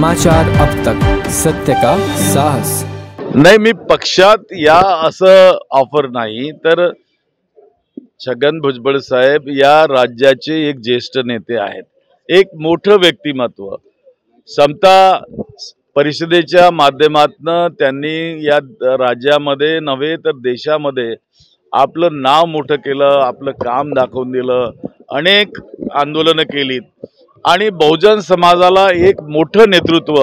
समाचार अब तक, सत्य का साहस। नाही, मी पक्षात या असं ऑफर नाही, तर छगन भुजबळ साहेब या राज्याचे एक ज्येष्ठ नेते आहेत, एक मोठं व्यक्तिमत्व। समता परिषदेच्या माध्यमातून त्यांनी या राज्यामध्ये नव्हे तर देशामध्ये आपलं नाव मोठं केलं, आपलं काम दाखवून दिलं, अनेक आंदोलनं केलीत आणि बहुजन समाजाला एक मोठं नेतृत्व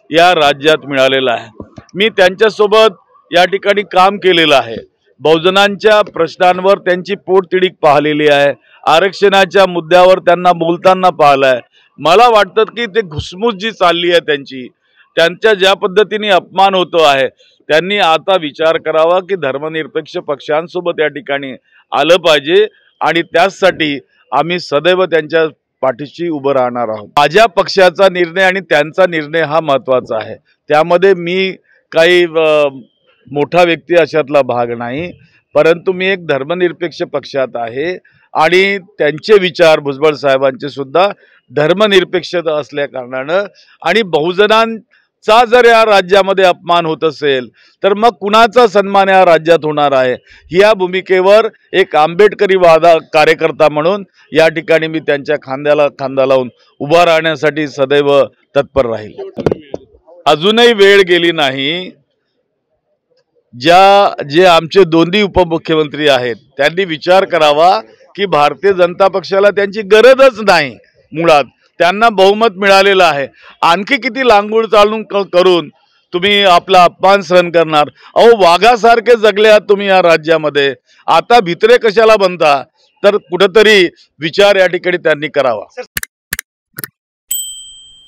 या राज्यात मिळालेलं आहे। मी त्यांच्यासोबत या ठिकाणी काम केलेलं आहे। बहुजनांच्या प्रश्नांवर त्यांची पोटतिडीक पाहिलेली आहे, आरक्षणाच्या मुद्द्यावर त्यांना बोलताना पाहिलंय। मला वाटतं की ते घुसमुस जी चालली आहे त्यांच्या ज्या पद्धतीने अपमान होतो आहे, त्यांनी आता विचार करावा की धर्मनिरपेक्ष पक्षांसोबत या ठिकाणी आलं पाहिजे आणि त्यासाठी आम्ही सदैव त्यांच्या पाठीशी उभं राहणार आहोत। माझ्या पक्षाचा निर्णय आणि त्यांचा निर्णय हा महत्त्वाचा आहे, त्यामध्ये मी काही मोठा व्यक्ती अशातला भाग नाही, परंतु मी एक धर्मनिरपेक्ष पक्षात आहे आणि त्यांचे विचार भुजबळ साहेबांचे सुद्धा धर्मनिरपेक्षता असल्या कारणानं आणि बहुजनांचा जर या राज्यामध्ये अपमान होत असेल तर मग कुणाचा सन्मान या राज्यात होणार आहे, या भूमिकेवर एक आंबेडकरी कार्यकर्ता म्हणून या ठिकाणी मी त्यांच्या खांद्याला खांदा लावून उभा राहण्यासाठी सदैव तत्पर राहील। अजूनही वेळ गेली नाही। जे आमचे दोन्ही उपमुख्यमंत्री आहेत त्यांनी विचार करावा की भारतीय जनता पक्षाला त्यांची गरजच नाही, मुळात त्यांना बहुमत मिळालेलं आहे। आणखी किती लांगूळ चालून करून तुम्ही आपला अपमान सहन करणार? अहो, वाघासारखे जगले आहात तुम्ही या राज्यामध्ये, आता भित्रे कशाला बनता? तर कुठेतरी विचार या ठिकाणी त्यांनी करावा।